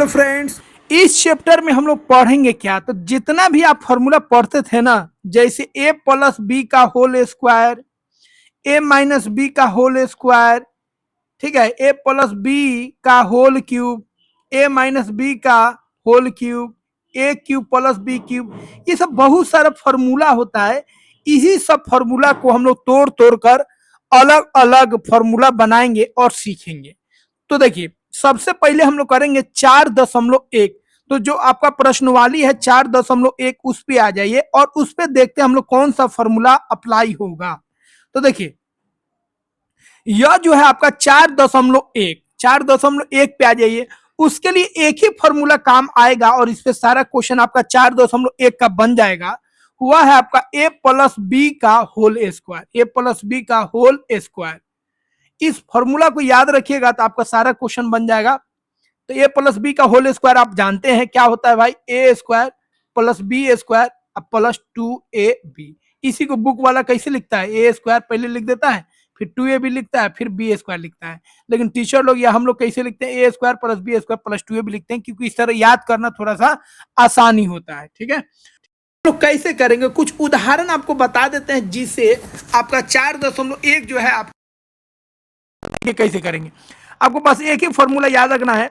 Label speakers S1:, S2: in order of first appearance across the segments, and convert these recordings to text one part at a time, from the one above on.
S1: Hello friends, इस chapter में हम लोग पढ़ेंगे क्या। तो जितना भी आप फॉर्मूला पढ़ते थे ना, जैसे ए प्लस बी का होल स्क्वायर, ए माइनस बी का होल स्क्वायर, ठीक है, ए प्लस बी का होल क्यूब, ए माइनस बी का होल क्यूब, ए क्यूब प्लस बी क्यूब, ये सब बहुत सारा फॉर्मूला होता है। इसी सब फॉर्मूला को हम लोग तोड़ तोड़ कर अलग अलग फॉर्मूला बनाएंगे और सीखेंगे। तो देखिए, सबसे पहले हम लोग करेंगे 4.1। तो जो आपका प्रश्नवाली है 4.1, उस पे आ जाइए और उस पे देखते हैं हम लोग कौन सा फॉर्मूला अप्लाई होगा। तो देखिए, यह जो है आपका 4.1 पे आ जाइए। उसके लिए एक ही फॉर्मूला काम आएगा और इस पे सारा क्वेश्चन आपका 4.1 का बन जाएगा। हुआ है आपका ए प्लस बी का whole square, a plus b का होल स्क्वायर। इस फॉर्मूला को याद रखिएगा तो आपका सारा क्वेश्चन बन जाएगा। तो ए प्लस बी का होल स्क्वायर आप जानते हैं क्या होता है भाई, a square plus b square plus 2ab। इसी को बुक वाला कैसे लिखता है, ए स्क्वायर पहले लिख देता है, फिर 2ab लिखता है, फिर बी स्क्वायर लिखता है। लेकिन टीचर लोग या हम लोग कैसे लिखते हैं, a square plus b square plus 2ab लिखते हैं, क्योंकि इस तरह याद करना थोड़ा सा आसानी होता है। ठीक है, लोग कैसे करेंगे, कुछ उदाहरण आपको बता देते हैं जिससे आपका 4.1 जो है आप ये कैसे करेंगे। आपको बस एक ही फॉर्मूला याद रखना है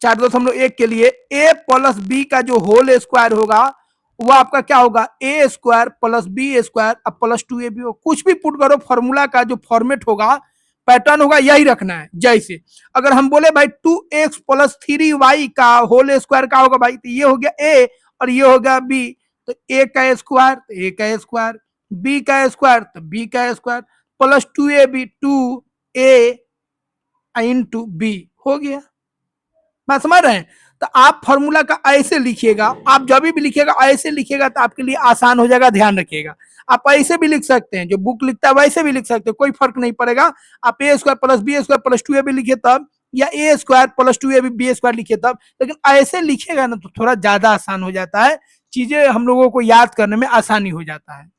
S1: 4.1 के लिए। ए प्लस बी का जो होल स्क्वायर होगा वो आपका क्या होगा, ए स्क्वायर प्लस बी स्क्वायर अब प्लस 2ab हो। कुछ भी पुट करो, फॉर्मूला का जो फॉर्मेट होगा, पैटर्न होगा, यही रखना है। जैसे अगर हम बोले भाई 2x प्लस 3y का होल स्क्वायर का होगा भाई, तो ये हो गया ए और ये हो गया बी। तो ए का स्क्वायर तो ए का स्क्वायर, बी का स्क्वायर तो बी का square, plus 2ab 2a into B हो गया। बात समझ रहे हैं। तो आप फॉर्मूला का ऐसे लिखिएगा, आप जब भी लिखिएगा ऐसे लिखिएगा तो आपके लिए आसान हो जाएगा। ध्यान रखिएगा, आप ऐसे भी लिख सकते हैं, जो बुक लिखता है वैसे भी लिख सकते हैं, कोई फर्क नहीं पड़ेगा। आप a square plus b square plus 2ab लिखिए तब, या a square plus 2ab b square लिखिए तब। लेकिन ऐसे लिखिएगा ना तो थोड़ा ज्यादा आसान हो जाता है, चीजें हम लोगों को याद करने में आसानी हो जाता है।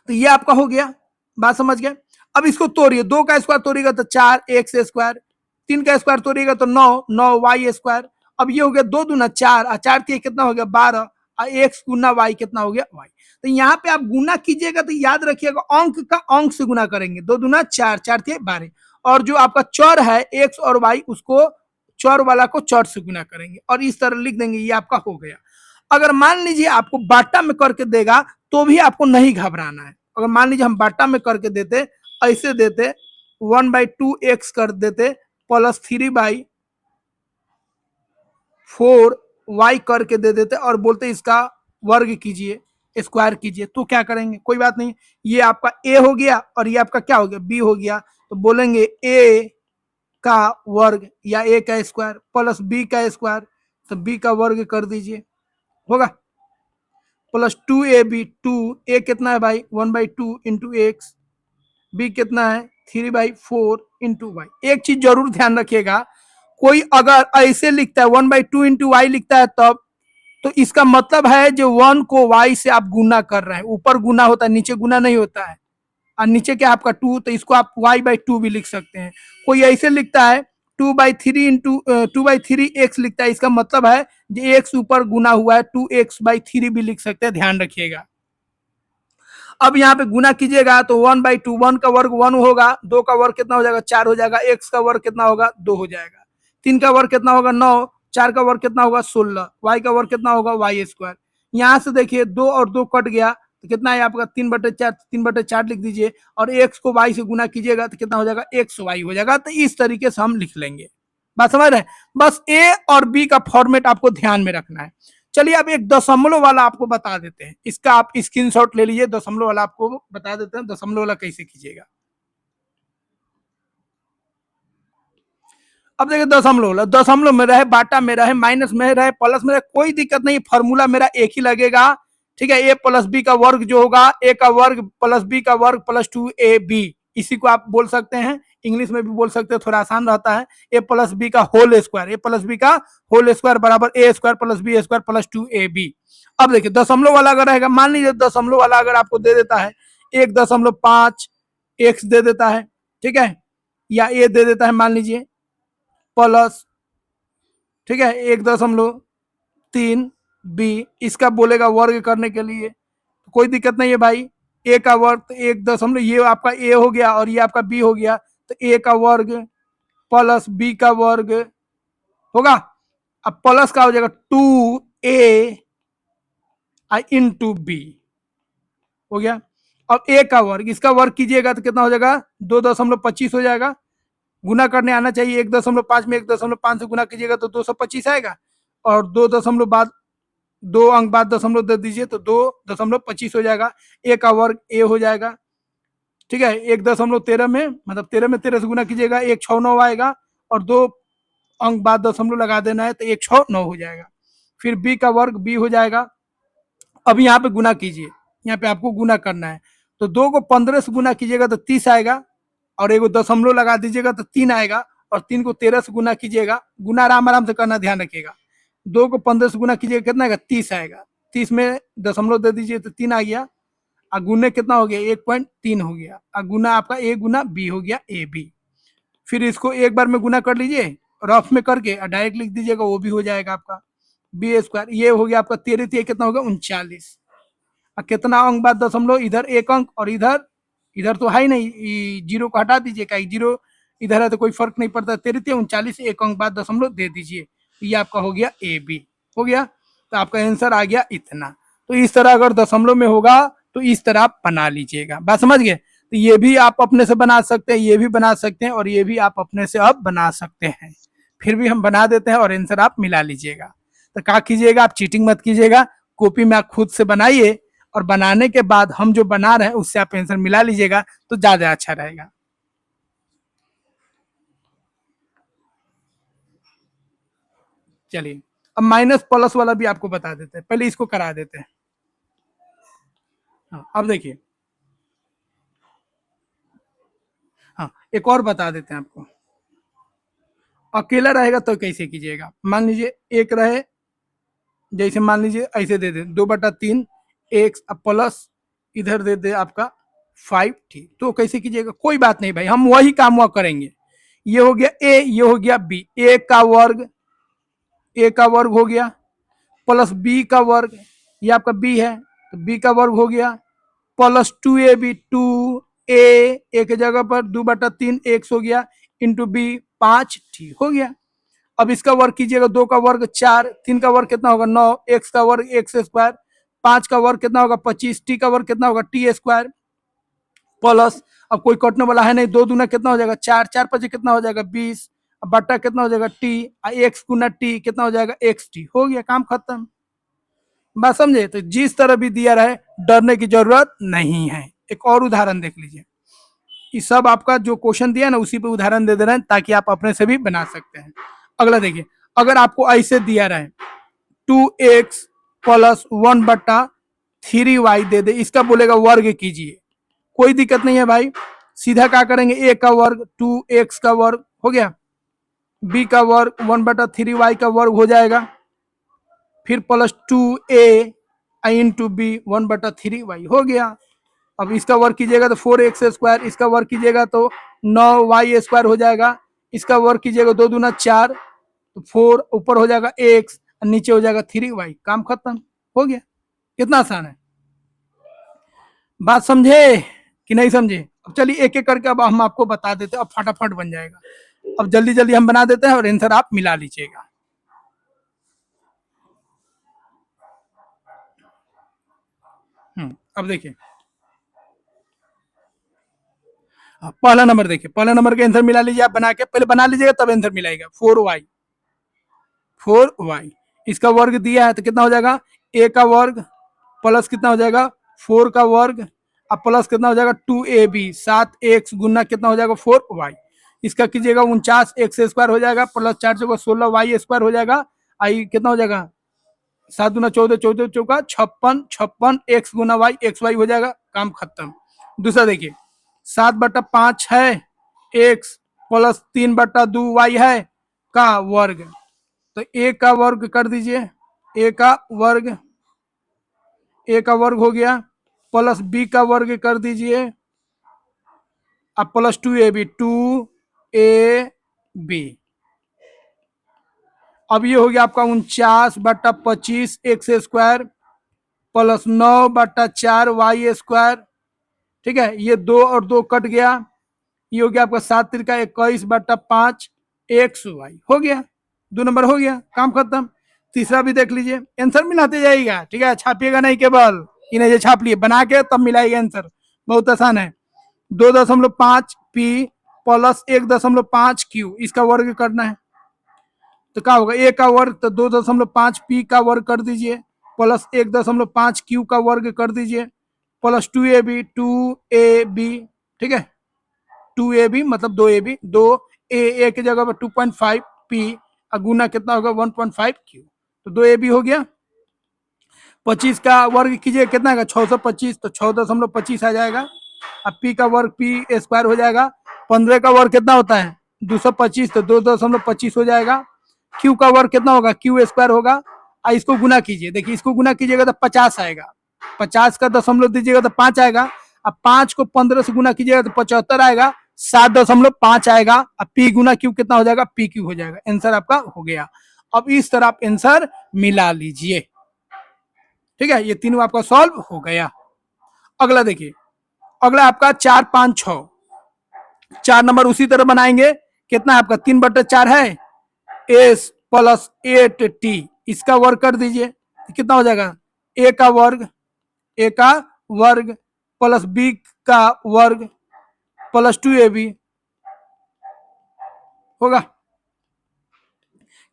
S1: तो ये आपका हो गया, बात समझ गए। अब इसको तोड़िए, 2 का स्क्वायर तोड़िएगा तो 4 एक्स स्क्वायर, 3 का स्क्वायर तोड़िएगा तो 9 वाई स्क्वायर। अब ये हो गया 2 दूना 4 और 4 के कितना हो गया 12 और एक्स गुना वाई कितना हो गया वाई। तो यहाँ पे आप गुना कीजिएगा तो याद रखिएगा अंक का अंक से गुना करेंगे, 2 दूना 4, 4 के 12। और जो आपका चर है एक्स और वाई, उसको चर वाला को चर से गुना करेंगे और इस तरह लिख देंगे, ये आपका हो गया। अगर मान लीजिए आपको बाटा में करके देगा तो भी आपको नहीं घबराना है। अगर मान लीजिए हम बाटा में करके देते, ऐसे देते 1/2x कर देते प्लस 3/4y करके दे देते और बोलते इसका वर्ग कीजिए, स्क्वायर कीजिए, तो क्या करेंगे, कोई बात नहीं। ये आपका a हो गया और ये आपका क्या हो गया, b हो गया। तो बोलेंगे a का वर्ग या a का स्क्वायर प्लस b का स्क्वायर, तो b का वर्ग कर दीजिए, होगा प्लस 2ab। 2a कितना है भाई 1/2 इंटू एक्स, बी कितना है 3/4 इंटू वाई। एक चीज जरूर ध्यान रखिएगा, कोई अगर ऐसे लिखता है 1/2 इंटू वाई लिखता है तब, तो इसका मतलब है जो 1 को वाई से आप गुना कर रहे हैं, ऊपर गुना होता है नीचे गुना नहीं होता है। और नीचे क्या आपका 2, तो इसको आप y/2 भी लिख सकते हैं। कोई ऐसे लिखता है 2/3 इंटू 2/3 एक्स लिखता है, इसका मतलब है जो एक्स ऊपर गुना हुआ है 2x/3 भी लिख सकते हैं, ध्यान रखिएगा। अब यहाँ पे गुना कीजिएगा तो 1/2, 1 का वर्ग 1 होगा, 2 का वर्ग कितना हो जाएगा 4 हो जाएगा, एक्स का वर्ग कितना होगा 2 हो जाएगा, 3 का वर्ग कितना होगा 9, 4 का वर्ग कितना होगा 16, वाई का वर्ग कितना होगा वाई स्क्वायर। यहाँ से देखिए 2 और 2 कट गया तो कितना है आपका 3/4, 3/4 लिख दीजिए और एक्स को वाई से गुना कीजिएगा तो कितना हो जाएगा एक्स वाई हो जाएगा। तो इस तरीके से हम लिख लेंगे, बात समझ रहे हैं। बस ए और बी का फॉर्मेट आपको ध्यान में रखना है। चलिए अब एक दशमलव वाला आपको बता देते हैं, इसका आप स्क्रीनशॉट ले लीजिए, दशमलव वाला आपको बता देते हैं दशमलव वाला कैसे कीजिएगा। अब देखिए दशमलव वाला, दशमलव में रहे, बाटा में रहे, माइनस में रहे, प्लस में रहे, कोई दिक्कत नहीं, फॉर्मूला मेरा एक ही लगेगा। ठीक है, ए प्लस बी का वर्ग जो होगा, ए का वर्ग प्लस बी का वर्ग प्लस 2ab, इसी को आप बोल सकते हैं, इंग्लिश में भी बोल सकते हैं, थोड़ा आसान रहता है। ए प्लस बी का whole square, a plus b का होल स्क्वायर बराबर a square plus b square plus 2ab। अब देखिए दशमलव वाला अगर रहेगा, मान लीजिए दशमलव वाला अगर आपको दे देता है 1.5 एक्स दे देता है, ठीक है, या ए दे देता है मान लीजिए प्लस ठीक है, 1.3 बी, इसका बोलेगा वर्ग करने के लिए, तो कोई दिक्कत नहीं है भाई। ए का वर्ग तो 1 ये आपका ए हो गया और ये आपका बी हो गया, तो ए का वर्ग प्लस बी का वर्ग होगा। अब प्लस का हो जाएगा 2a इंटू बी, हो गया। अब ए का वर्ग, इसका वर्ग कीजिएगा तो कितना हो जाएगा, 2.25 हो जाएगा। गुना करने आना चाहिए, 1.5 में 1.5 से गुना कीजिएगा तो 225 आएगा, और 2 बाद 2 अंक बाद दशमलव दे दीजिए तो 2.25 हो जाएगा। ए का वर्ग ए हो जाएगा, ठीक है। 1.13 में मतलब 13 में 13 से गुना कीजिएगा, 169 आएगा, और 2 अंक बाद दशमलव लगा देना है तो 169 हो जाएगा। फिर बी का वर्ग बी हो जाएगा। अब यहाँ पे गुना कीजिए, यहाँ पे आपको गुना करना है, तो 2 को 15 से गुना कीजिएगा तो 30 आएगा, और एगो दशमलव लगा दीजिएगा तो 3 आएगा, और 3 को 13 से गुना कीजिएगा, गुना आराम आराम से करना, ध्यान रखिएगा। 2 को 15 से गुना कीजिएगा कितना आएगा, 30 आएगा। 30 में दशमलव दे दीजिए तो 3 आ गया, और गुने कितना हो गया, 1.3 हो गया, और गुना आपका ए गुना बी हो गया, ए बी। फिर इसको एक बार में गुना कर लीजिए रफ में करके, और डायरेक्ट लिख दीजिएगा, वो भी हो जाएगा आपका बी स्क्वायर। ये हो गया आपका 13 कितना होगा, 39। और कितना अंक बाद दशमलव, इधर 1 अंक और इधर, इधर तो है ही नहीं, जीरो को हटा दीजिए, कहीं जीरो इधर है तो कोई फर्क नहीं पड़ता। 13 39, 1 अंक बाद दशमलव दे दीजिए, ये आपका हो गया ए बी, हो गया। तो आपका आंसर आ गया इतना। तो इस तरह अगर दशमलव में होगा तो इस तरह आप बना लीजिएगा, बात समझ गए। तो ये भी आप अपने से बना सकते हैं, ये भी बना सकते हैं, और ये भी आप अपने से अब बना सकते हैं। फिर भी हम बना देते हैं और आंसर आप मिला लीजिएगा। तो क्या कीजिएगा, आप चीटिंग मत कीजिएगा, कॉपी में आप खुद से बनाइए, और बनाने के बाद हम जो बना रहे हैं उससे आप आंसर मिला लीजिएगा, तो ज्यादा अच्छा रहेगा। चलिए, अब माइनस प्लस वाला भी आपको बता देते हैं, पहले इसको करा देते हैं। हाँ, अब देखिए, हाँ एक और बता देते हैं आपको। अकेला रहेगा तो कैसे कीजिएगा, मान लीजिए एक रहे, जैसे मान लीजिए ऐसे दे दे 2/3 एक्स प्लस इधर दे दे आपका 5t, तो कैसे कीजिएगा, कोई बात नहीं भाई, हम वही काम वह करेंगे। ये हो गया ए, ये हो गया बी, ए का वर्ग, ए का वर्ग हो गया, प्लस बी का वर्ग, ये आपका बी है तो बी का वर्ग हो गया, प्लस 2ab 2a, एक जगह पर 2/3 एक्स हो गया, इंटू बी 5t हो गया। अब इसका वर्ग कीजिएगा, 2 का वर्ग 4, 3 का वर्ग कितना होगा 9, एक्स का वर्ग एक्स स्क्वायर, 5 का वर्ग कितना होगा 25, टी का वर्ग कितना होगा टी स्क्वायर, प्लस अब कोई कटने वाला है नहीं, 2 दूना कितना हो जाएगा 4, 4 5 कितना हो जाएगा 20, अब बट्टा कितना हो जाएगा टी, एक्स गुना टी कितना हो जाएगा एक्स टी, हो गया काम खत्म। बात समझे। तो जिस तरह भी दिया रहे डरने की जरूरत नहीं है। एक और उदाहरण देख लीजिए, ये सब आपका जो क्वेश्चन दिया ना उसी पे उदाहरण दे रहे हैं ताकि आप अपने से भी बना सकते हैं। अगला देखिए, अगर आपको ऐसे दिया रहे 2x प्लस 1/3y दे दे, इसका बोलेगा वर्ग कीजिए, कोई दिक्कत नहीं है भाई, सीधा क्या करेंगे, ए का वर्ग 2x का वर्ग हो गया, बी का वर्ग 1/3y का वर्ग हो जाएगा, फिर plus 2a into B 1/3y हो गया। अब इसका वर्ग कीजिएगा तो 4x², इसका वर्ग कीजिएगा तो 9y² हो जाएगा, इसका वर्ग कीजिएगा 2 दूना 4, तो 4 ऊपर हो जाएगा x, नीचे हो जाएगा 3y, काम खत्म, हो गया। कितना आसान है, बात समझे कि नहीं समझे। अब चलिए एक एक करके अब हम आपको बता देते हैं, अब फटाफट बन जाएगा। अब जल्दी जल्दी हम बना देते हैं और आंसर आप मिला लीजिएगा। अब देखिए, पहला नंबर देखिए, पहला नंबर का आंसर मिला लीजिए आप बना के, पहले बना लीजिएगा तब आंसर मिलाएगा। 4y, इसका वर्ग दिया है तो कितना हो जाएगा, ए का वर्ग प्लस कितना हो जाएगा 4 का वर्ग, अब प्लस कितना हो जाएगा 2ab 7x गुना कितना हो जाएगा 4y, इसका कीजिएगा 49x² हो जाएगा, प्लस 4 16y² हो जाएगा, आई कितना हो जाएगा 7 गुना 14, 14 चौका 56, 56 एक्स गुना वाई, एक्स वाई हो जाएगा, काम खत्म। दूसरा देखिए, 7/5 है एक्स प्लस 3/2 वाई है का वर्ग, तो ए का वर्ग कर दीजिए, ए का वर्ग, ए का वर्ग हो गया, प्लस बी का वर्ग कर दीजिए, अब प्लस 2ab 2ab, अब ये हो गया आपका 49/25 x square plus 9/4 y square. ठीक है, ये 2 और 2 कट गया, ये हो गया आपका 7×21/5 एक्स वाई। हो गया, 2 नंबर हो गया, काम खत्म। तीसरा भी देख लीजिए, आंसर मिलाते जाइएगा। ठीक है, छापिएगा नहीं, केवल इन्हें जो छाप लिए बना के तब मिलाइएगा आंसर, बहुत आसान है। 2.5 पी प्लस 1.5 क्यू, इसका वर्ग करना है। तो क्या होगा, ए का वर्ग, तो 2.5 पी का वर्ग कर दीजिए प्लस 1.5 क्यू का वर्ग कर दीजिए प्लस 2ab। ठीक है, 2ab मतलब 2ab, 2 ए की जगह पर 2.5 पी और गुना कितना होगा 1.5 क्यू, तो 2ab हो गया। 25 का वर्ग कीजिए, कितना है 625, तो 6.25 आ जाएगा। अब पी का वर्ग पी स्क्वायर हो जाएगा। 15 का वर्ग कितना होता है 225, तो 2.25 हो जाएगा। क्यू का वर्ग कितना होगा, क्यू स्क्वायर होगा। इसको गुना कीजिए, देखिए इसको गुना कीजिएगा तो 50 आएगा। 50 का दशमलव दीजिएगा तो 5 आएगा। अब 5 को 15 से गुना कीजिएगा तो 75 आएगा। 7.5 आएगा। अब पी गुना क्यू कितना हो जाएगा, पी क्यू हो जाएगा। आंसर आपका हो गया। अब इस तरह आप आंसर मिला लीजिए। ठीक है, ये तीनों आपका सॉल्व हो गया। अगला देखिए, अगला आपका 4, 5, 6। 4 नंबर उसी तरह बनाएंगे। कितना है आपका 3/4 है एस प्लस 8t, इसका वर्ग कर दीजिए, कितना हो जाएगा ए का वर्ग, ए का वर्ग प्लस बी का वर्ग प्लस 2ab होगा।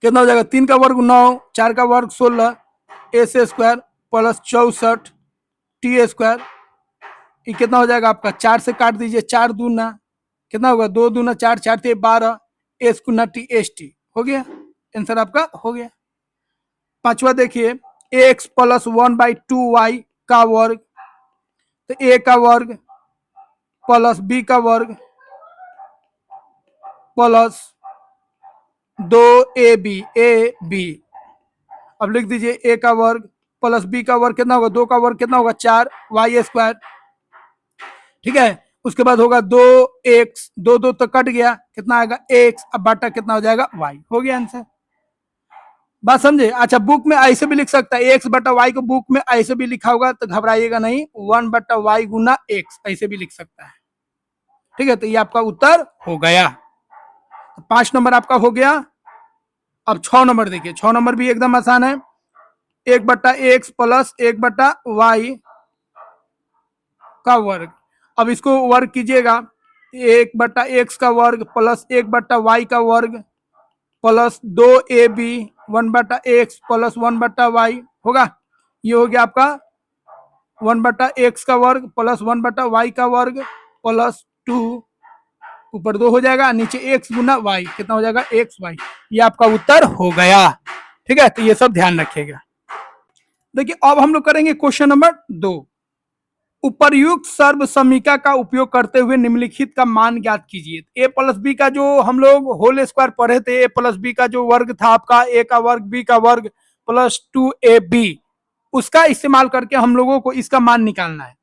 S1: कितना हो जाएगा, 3 का वर्ग 9, 4 का वर्ग 16 S square plus 64 T square. ये कितना हो जाएगा आपका, 4 से काट दीजिए, 4 दूना कितना होगा, 2 दूना 4, 4 थे 12 एस गुना टी एस टी हो गया। आंसर आपका हो गया। पांचवा देखिए, एक्स प्लस 1/2y का वर्ग, तो ए का वर्ग प्लस बी का वर्ग प्लस 2ab ए बी। अब लिख दीजिए ए का वर्ग प्लस बी का वर्ग कितना होगा, 2 का वर्ग कितना होगा 4 वाई स्क्वायर। ठीक है, उसके बाद होगा 2x, 2 तो कट गया, कितना आएगा x, अब बाटा कितना हो जाएगा y। हो गया आंसर, बात समझे। अच्छा, बुक में ऐसे भी लिख सकता है, x/y को बुक में ऐसे भी लिखा होगा तो घबराइएगा नहीं, 1/y गुना x ऐसे भी लिख सकता है। ठीक है, तो ये आपका उत्तर हो गया। तो 5 नंबर आपका हो गया। अब 6 नंबर देखिए, 6 नंबर भी एकदम आसान है। 1/x प्लस 1/y का वर्ग। अब इसको वर्ग कीजिएगा, 1/x का वर्ग प्लस 1/y का वर्ग plus 2ab 1/x plus 1/y होगा। ये हो गया आपका 1/x का वर्ग प्लस 1/y का वर्ग प्लस 2, ऊपर 2 हो जाएगा, नीचे x गुना y, कितना हो जाएगा xy। ये आपका उत्तर हो गया। ठीक है, तो ये सब ध्यान रखिएगा। देखिए, अब हम लोग करेंगे क्वेश्चन नंबर 2। उपर्युक्त सर्व समीका का उपयोग करते हुए निम्नलिखित का मान ज्ञात कीजिए। ए प्लस बी का जो हम लोग होल स्क्वायर पढ़े थे, ए प्लस बी का जो वर्ग था आपका, ए का वर्ग बी का वर्ग प्लस 2ab, उसका इस्तेमाल करके हम लोगों को इसका मान निकालना है।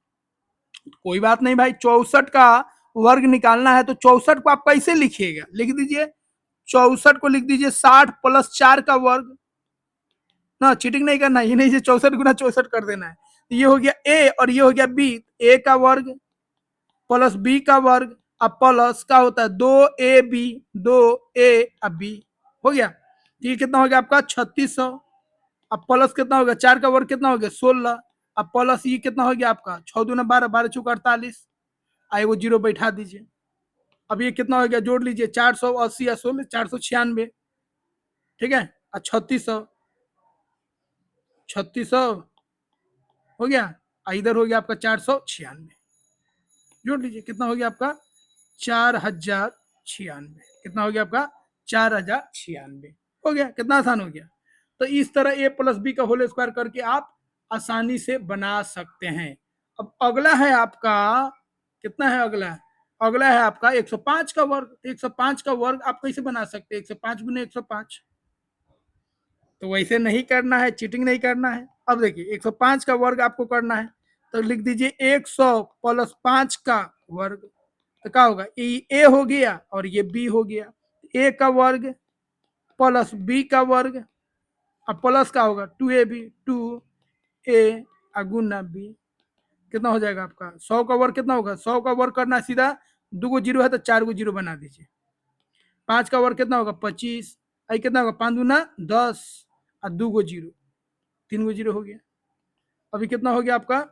S1: कोई बात नहीं भाई, 64 का वर्ग निकालना है तो 64 को आप कैसे लिखिएगा, लिख दीजिए 64 को लिख दीजिए 60 प्लस 4 का वर्ग ना, चीटिंग नहीं करना है, ये नहीं 64 गुना 64 कर देना है। ये हो गया ए और ये हो गया बी, ए का वर्ग प्लस बी का वर्ग, अब प्लस का होता है 2ab 2a अब बी हो गया। ये कितना हो गया आपका 3600। अब प्लस कितना हो गया, 4 का वर्ग कितना हो गया 16, अब प्लस ये कितना हो गया आपका 6 दूना 12, 12 चौका 48, आए वो जीरो बैठा दीजिए। अब ये कितना हो गया, जोड़ लीजिए 480 या 16 496। ठीक है, और 3600 हो गया, इधर हो गया आपका 496, जोड़ लीजिए कितना हो गया आपका 4096। कितना हो गया आपका 4096 हो गया। कितना आसान हो गया। तो इस तरह ए प्लस बी का होल स्क्वायर करके आप आसानी से बना सकते हैं। अब अगला है आपका, कितना है अगला, अगला है आपका 105 का वर्ग। 105 का वर्ग आप कैसे बना सकते हैं, 105 गुने 105, तो वैसे नहीं करना है, चीटिंग नहीं करना है। अब देखिए 105 का वर्ग आपको करना है, तो लिख दीजिए 100 प्लस 5 का वर्ग, तो क्या होगा, ये ए हो गया और ये बी हो गया। ए का वर्ग प्लस बी का वर्ग, अब प्लस का होगा 2ab, 2a गुना बी, कितना हो जाएगा आपका 100 का वर्ग कितना होगा, 100 का वर्ग करना सीधा, 2 गो जीरो है तो 4 गो जीरो बना दीजिए, 5 का वर्ग कितना होगा 25, आई कितना होगा 5 दूना 10 और 2 गो जीरो, 3 गो जीरो हो गया। अभी कितना हो गया आपका,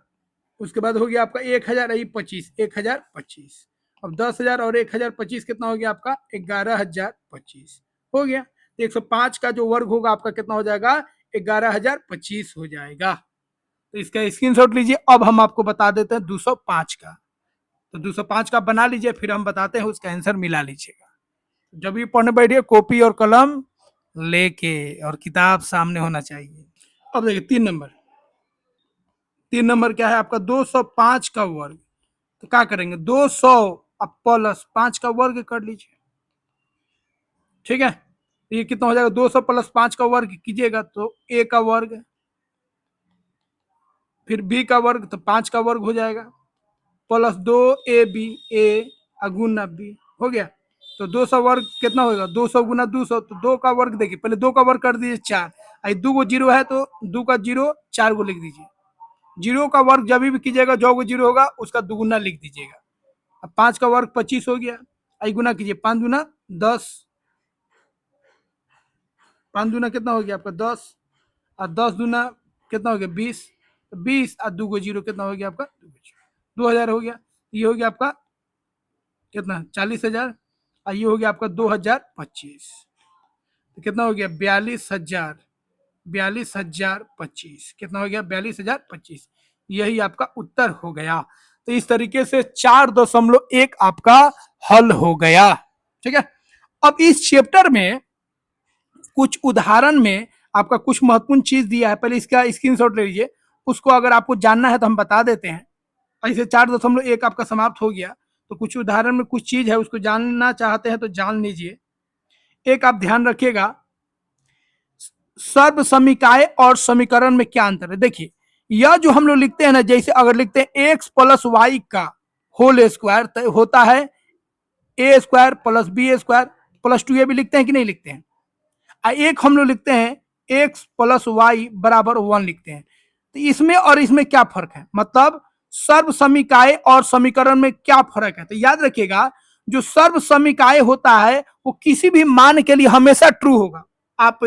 S1: उसके बाद हो गया आपका 1000, आई 25, 1025, अब 10,000 और 1025 कितना हो गया आपका 11,025 हो गया। तो 105 का जो वर्ग होगा आपका कितना हो जाएगा 11,025 हो जाएगा। तो इसका स्क्रीनशॉट लीजिए। अब हम आपको बता देते हैं 205 का, तो 205 का बना लीजिए, फिर हम बताते हैं उसका आंसर मिला लीजिएगा। जब भी पढ़ने बैठिए कॉपी और कलम लेके और किताब सामने होना चाहिए। अब देखिए 3 नंबर क्या है आपका 205 का वर्ग, तो क्या करेंगे 200 अब प्लस 5 का वर्ग कर लीजिए, ठीक है। ये कितना हो जाएगा 200 प्लस 5 का वर्ग कीजिएगा तो a का वर्ग, फिर b का वर्ग तो 5 का वर्ग हो जाएगा, plus 2ab a Guna b हो गया। तो 200 वर्ग कितना होगा 200 गुना 200, तो 2 का वर्ग देखिए, पहले 2 का वर्ग कर दीजिए 4, आई 2 गो जीरो है तो 2 का जीरो 4 गो लिख दीजिए, जीरो का वर्ग जब भी कीजिएगा जो गो जीरो होगा उसका दुगुना लिख दीजिएगा। अब 5 का वर्ग 25 हो गया, आई गुना कीजिए 5 दूना 10, 5 दूना कितना हो गया आपका 10, और 10 दूना कितना हो गया 20, 20 और 2 गो जीरो कितना हो गया आपका 2,000 हो गया। ये हो गया आपका कितना 40,000, और ये हो गया आपका 2025, तो कितना हो गया 42,000, 42,025 कितना हो गया 42,025, यही आपका उत्तर हो गया। तो इस तरीके से 4.1 आपका हल हो गया, ठीक है। अब इस चैप्टर में कुछ उदाहरण में आपका कुछ महत्वपूर्ण चीज दिया है, पहले इसका स्क्रीनशॉट ले लीजिए, उसको अगर आपको जानना है तो हम बता देते हैं। ऐसे 4.1 आपका समाप्त हो गया, तो कुछ उदाहरण में कुछ चीज है उसको जानना चाहते हैं तो जान लीजिए। एक आप ध्यान रखिएगा, सर्व समीकाय और समीकरण में क्या अंतर है। देखिए यह जो हम लोग लिखते हैं ना, जैसे अगर लिखते हैं x प्लस वाई का होल स्क्वायर तो होता है a square plus b square plus 2a भी लिखते हैं कि नहीं लिखते हैं। एक हम लोग लिखते हैं x प्लस वाई बराबर 1 लिखते हैं, तो इसमें और इसमें क्या फर्क है, मतलब सर्व समीकाय और समीकरण में क्या फर्क है। तो याद रखिएगा जो सर्व समीकाय होता है वो किसी भी मान के लिए हमेशा ट्रू होगा। आप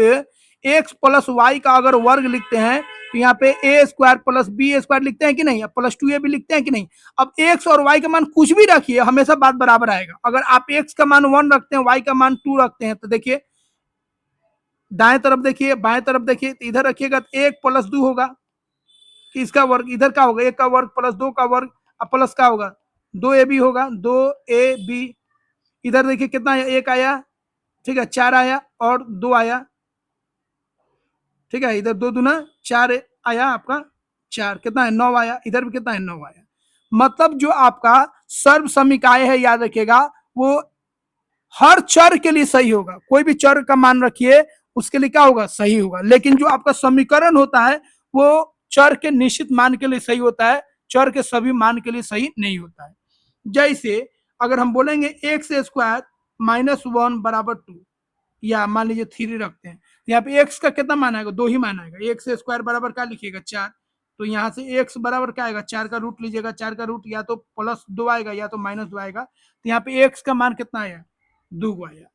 S1: x प्लस वाई का अगर वर्ग लिखते हैं तो यहाँ पे ए स्क्वायर प्लस बी स्क्वायर लिखते हैं कि नहीं, प्लस 2a भी लिखते हैं कि नहीं। अब x और y का मान कुछ भी रखिए हमेशा बात बराबर आएगा। अगर आप x का मान 1 रखते हैं y का मान 2 रखते हैं तो देखिए दाएं तरफ देखिए बाएं तरफ देखिए, तो इधर रखिएगा तो 1 प्लस 2 होगा, इसका वर्ग इधर का होगा 1 का वर्ग प्लस 2 का वर्ग, अब प्लस का होगा 2ab होगा 2ab, इधर देखिए कितना आया 1 आया, ठीक है 4 आया और 2 आया, ठीक है इधर 2 दूना 4 आया आपका 4, कितना है 9 आया, इधर भी कितना है 9 आया। मतलब जो आपका सर्व समीकाय है याद रखिएगा वो हर चर के लिए सही होगा, कोई भी चर का मान रखिए उसके लिए क्या होगा सही होगा। लेकिन जो आपका समीकरण होता है वो चर के निश्चित मान के लिए सही होता है, चर के सभी मान के लिए सही नहीं होता है। जैसे अगर हम बोलेंगे एक्स स्क्वायर माइनस 1 बराबर 2, या मान लीजिए 3 रखते हैं, यहाँ पे एक्स का कितना मान आएगा 2 ही मान आएगा, एक्स स्क्वायर बराबर क्या लिखिएगा 4, तो यहाँ से एक्स बराबर क्या आएगा 4 का रूट लीजिएगा, 4 का रूट या तो प्लस 2 आएगा या तो माइनस 2 आएगा, तो यहाँ पे एक्स का मान कितना आया 2 आया।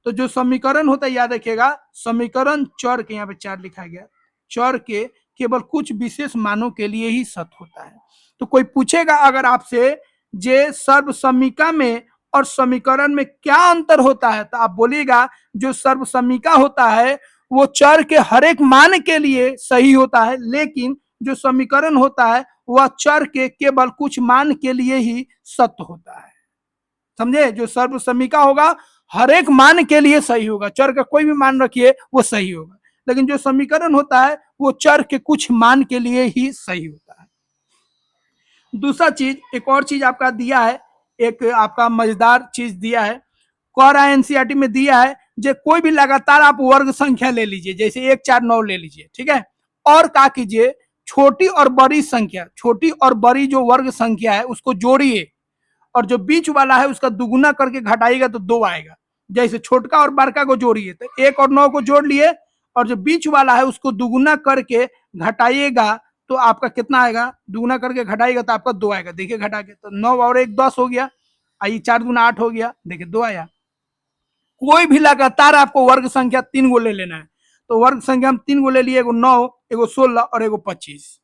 S1: तो जो समीकरण होता है याद रखिएगा समीकरण चर के यहाँ पे 4 लिखा गया, चर के केवल कुछ विशेष मानों के लिए ही सत्य होता है। तो कोई पूछेगा अगर आपसे जे सर्व समीका में और समीकरण में क्या अंतर होता है, तो आप बोलिएगा जो सर्व समीका होता है वो चर के हर एक मान के लिए सही होता है, लेकिन जो समीकरण होता है वह चर के केवल कुछ मान के लिए ही सत्य होता है। समझे, जो सर्व समीका होगा हर एक मान के लिए सही होगा, चर का कोई भी मान रखिए वो सही होगा, लेकिन जो समीकरण होता है वो चर के कुछ मान के लिए ही सही होता है। दूसरा चीज, एक और चीज आपका दिया है, एक आपका मजेदार चीज दिया है, कोरा एनसीईआरटी में दिया है, जो कोई भी लगातार आप वर्ग संख्या ले लीजिए, जैसे 1 4 9 ले लीजिए, ठीक है, और क्या कीजिए छोटी और बड़ी संख्या, छोटी और बड़ी जो वर्ग संख्या है उसको जोड़िए और जो बीच वाला है उसका दुगुना करके घटाइएगा तो 2 आएगा। जैसे छोटका और बड़का को जोड़िए तो 1 और 9 को जोड़ लिए और जो बीच वाला है उसको दुगुना करके घटाइएगा तो आपका कितना आएगा, दुगुना करके घटाइएगा तो आपका 2 आएगा। देखिए घटा के तो 9 और 1 10 हो गया, आइए 4 दूना 8 हो गया, देखिए 2 आया। कोई भी लगातार आपको वर्ग संख्या 3 गो ले लेना है, तो वर्ग संख्या हम 3 गो ले लिए, एगो 9, एगो 16 और एगो 25।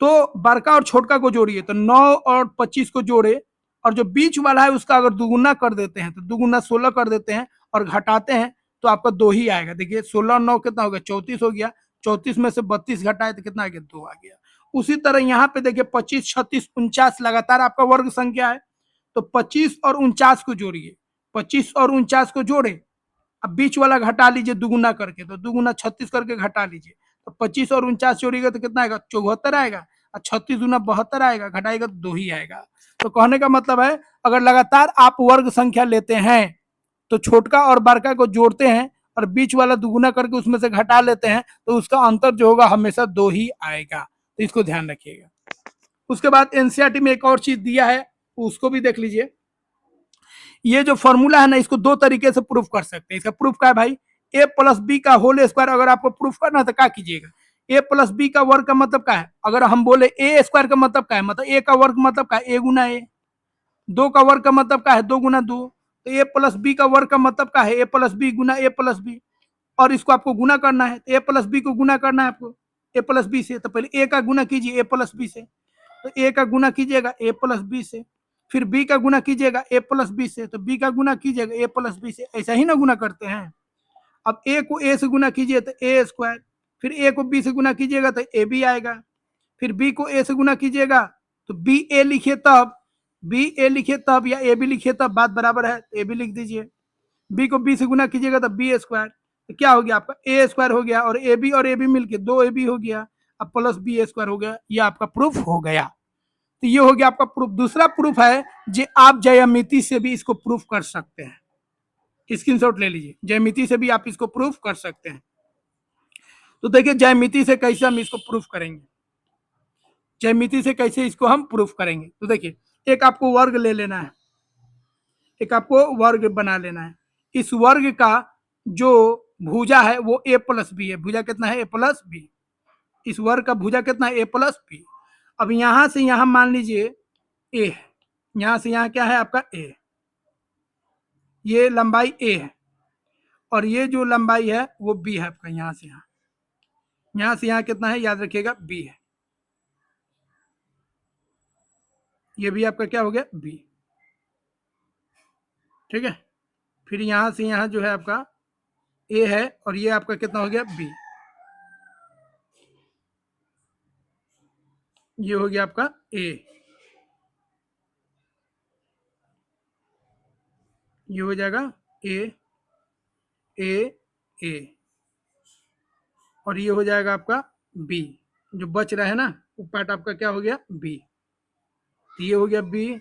S1: तो बड़का और छोटका को जोड़िए तो 9 और 25 को जोड़े और जो बीच वाला है उसका अगर दुगुना कर देते हैं तो दुगुना 16 कर देते हैं और घटाते हैं तो आपका 2 ही आएगा। देखिए 16 और 9 कितना हो गया, 34 हो गया। 34 में से 32 घटाए तो कितना आ गया, 2 आ गया। उसी तरह यहाँ पे देखिए 25, 36, 49 लगातार आपका वर्ग संख्या है, तो 25 और 49 को जोड़िए, 25 और 49 को जोड़े, अब बीच वाला घटा लीजिए दुगुना करके, तो दुगुना 36 करके घटा लीजिए, तो 25 और 49 जोड़िएगा तो कितना आएगा, 74 आएगा, और 36 दूना 72 आएगा, घटाएगा तो 2 ही आएगा। तो कहने का मतलब है अगर लगातार आप वर्ग संख्या लेते हैं तो छोटका और बड़का को जोड़ते हैं और बीच वाला दुगुना करके उसमें से घटा लेते हैं तो उसका अंतर जो होगा हमेशा 2 ही आएगा, तो इसको ध्यान रखिएगा। उसके बाद एनसीईआरटी में एक और चीज दिया है, उसको भी देख लीजिए। ये जो फॉर्मूला है ना, इसको 2 तरीके से प्रूफ कर सकते हैं। इसका प्रूफ क्या है भाई, ए प्लस बी का होल स्क्वायर अगर आपको प्रूफ करना है तो क्या कीजिएगा, ए प्लस बी का वर्ग का मतलब क्या है, अगर हम बोले ए स्क्वायर का मतलब क्या है, मतलब ए का वर्ग मतलब क्या है, ए गुना ए। 2 का वर्ग का मतलब क्या है, 2 गुना 2। तो ए प्लस बी का वर्ग का मतलब क्या है, a plus B Guna A plus B, और इसको आपको गुना करना है तो ए प्लस बी को गुना करना है आपको ए प्लस बी से। तो पहले ए का गुना कीजिए ए प्लस बी से, तो ए का गुना कीजिएगा ए प्लस बी से, फिर बी का गुना कीजिएगा ए प्लस बी से, तो बी का गुना कीजिएगा ए प्लस बी से, ऐसा ही ना गुना करते हैं। अब ए को ए से गुना कीजिए तो ए स्क्वायर, फिर ए को बी से गुना कीजिएगा तो ए बी आएगा, फिर बी को ए से गुना कीजिएगा तो बी ए लिखिए तब, बी ए लिखिए तब, या ए बी लिखिए तब, बात बराबर है तो ए बी लिख दीजिए। बी को बी से गुना कीजिएगा तो बी स्क्वायर, तो क्या हो गया आपका ए स्क्वायर हो गया, और ए बी मिलके 2 ए बी हो गया, अब प्लस बी स्क्वायर हो गया, ये आपका प्रूफ हो गया। तो ये हो गया आपका प्रूफ। दूसरा प्रूफ है जो आप ज्यामिति से भी इसको प्रूफ कर सकते हैं, स्क्रीनशॉट ले लीजिए, ज्यामिति से भी आप इसको प्रूफ कर सकते हैं। तो देखिए ज्यामिति से कैसे हम इसको प्रूफ करेंगे, ज्यामिति से कैसे इसको हम प्रूफ करेंगे। तो देखिए एक आपको वर्ग ले लेना है, एक आपको वर्ग बना लेना है। इस वर्ग का जो भुजा है वो ए प्लस बी है, भुजा कितना है ए प्लस बी, इस वर्ग का भुजा कितना है ए प्लस बी। अब यहां से यहां मान लीजिए ए, यहां से यहां क्या है आपका ए, ये लंबाई ए है और ये जो लंबाई है वो बी है आपका, यहां से यहां, यहां से यहां कितना है याद रखिएगा बी है, ये भी आपका क्या हो गया बी, ठीक है। फिर यहां से यहां जो है आपका ए है और ये आपका कितना हो गया बी, ये हो गया आपका ए, ये हो जाएगा ए ए ए, और ये हो जाएगा आपका बी, जो बच रहा है ना वो पार्ट आपका क्या हो गया बी, तो ये हो गया बी।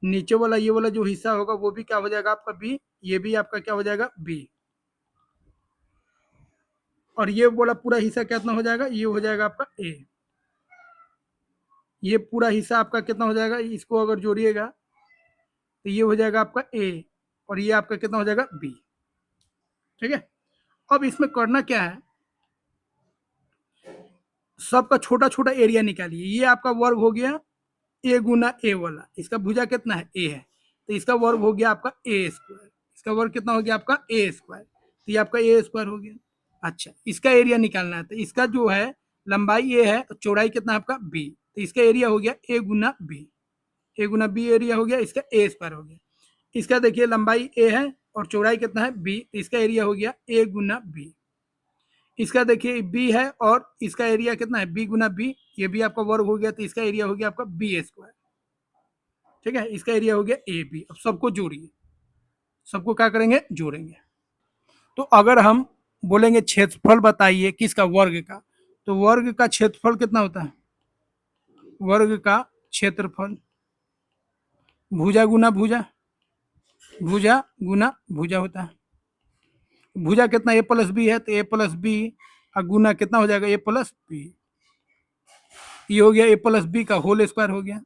S1: नीचे वाला ये वाला जो हिस्सा होगा वो भी क्या हो जाएगा आपका बी, ये भी आपका क्या हो जाएगा बी, और ये वाला पूरा हिस्सा कितना हो जाएगा, ये हो जाएगा आपका ए, ये पूरा हिस्सा आपका कितना हो जाएगा, इसको अगर जोड़िएगा तो ये हो जाएगा आपका ए, और ये आपका कितना हो जाएगा बी, ठीक है। अब इसमें करना क्या है, सबका छोटा छोटा एरिया निकालिए। ये आपका वर्ग हो गया ए गुना ए वाला, इसका भुजा कितना है ए है, तो इसका वर्ग हो गया आपका ए स्क्वायर, इसका वर्ग कितना हो गया आपका ए स्क्वायर, तो ये आपका ए स्क्वायर हो गया। अच्छा इसका एरिया निकालना है, तो इसका जो है लंबाई ए है और चौड़ाई कितना है आपका बी, तो इसका एरिया हो गया ए गुना बी, ए गुना बी एरिया हो गया, इसका ए स्क्वायर हो गया। इसका देखिए लंबाई ए है और चौड़ाई कितना है बी, तो इसका एरिया हो गया ए गुना बी। इसका देखिए बी है और इसका एरिया कितना है बी गुना बी, ये भी आपका वर्ग हो गया, तो इसका एरिया हो गया आपका बी स्क्वायर, ठीक है। इसका एरिया हो गया ए बी। अब सबको जोड़िए, सबको क्या करेंगे जोड़ेंगे। तो अगर हम बोलेंगे क्षेत्रफल बताइए किसका, वर्ग का, तो वर्ग का क्षेत्रफल कितना होता है, वर्ग का क्षेत्रफल भुजा गुना भुजा, भुजा गुना भुजा होता है। भुजा कितना ए प्लस बी है, तो ए प्लस बी गुना कितना हो जाएगा ए प्लस बी, ये हो गया ए प्लस बी का होल स्क्वायर हो गया।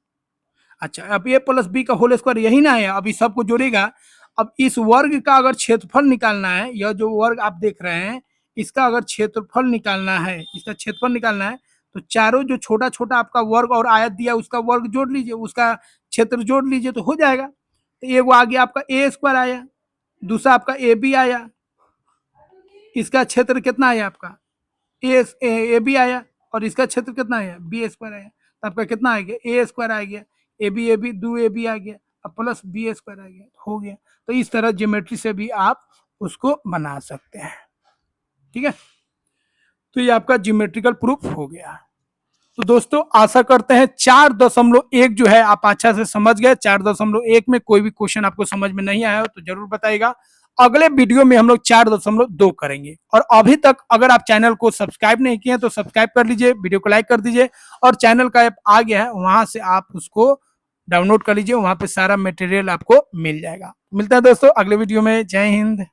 S1: अच्छा अब ए प्लस बी का होल स्क्वायर यही ना है, अभी सबको जोड़ेगा। अब इस वर्ग का अगर क्षेत्रफल निकालना है, यह जो वर्ग आप देख रहे हैं इसका अगर क्षेत्रफल निकालना है, इसका क्षेत्रफल निकालना है तो चारों जो छोटा छोटा आपका वर्ग और आयत दिया उसका वर्ग जोड़ लीजिए, उसका क्षेत्र जोड़ लीजिए तो हो जाएगा। तो एगो आ गया आपका ए स्क्वायर आया, दूसरा आपका ए बी आया, इसका क्षेत्र कितना आया आपका ए बी आया, और इसका क्षेत्र कितना आया बी स्क्वायर आया, तो आपका कितना आ गया ए स्क्वायर आ गया, ए बी दो ए बी आ गया, अब प्लस बी स्क्वायर आ गया, हो गया। तो इस तरह ज्योमेट्री से भी आप उसको बना सकते हैं, ठीक है। तो ये आपका ज्योमेट्रिकल प्रूफ हो गया। तो दोस्तों आशा करते हैं 4.1 जो है आप अच्छा से समझ गए। 4.1 में कोई भी क्वेश्चन आपको समझ में नहीं आया हो तो जरूर बताइएगा। अगले वीडियो में हम लोग 4.2 करेंगे। और अभी तक अगर आप चैनल को सब्सक्राइब नहीं किए हैं तो सब्सक्राइब कर लीजिए, वीडियो को लाइक कर दीजिए, और चैनल का ऐप आ गया है वहां से आप उसको डाउनलोड कर लीजिए, वहां पे सारा मटेरियल आपको मिल जाएगा। मिलता है दोस्तों अगले वीडियो में। जय हिंद।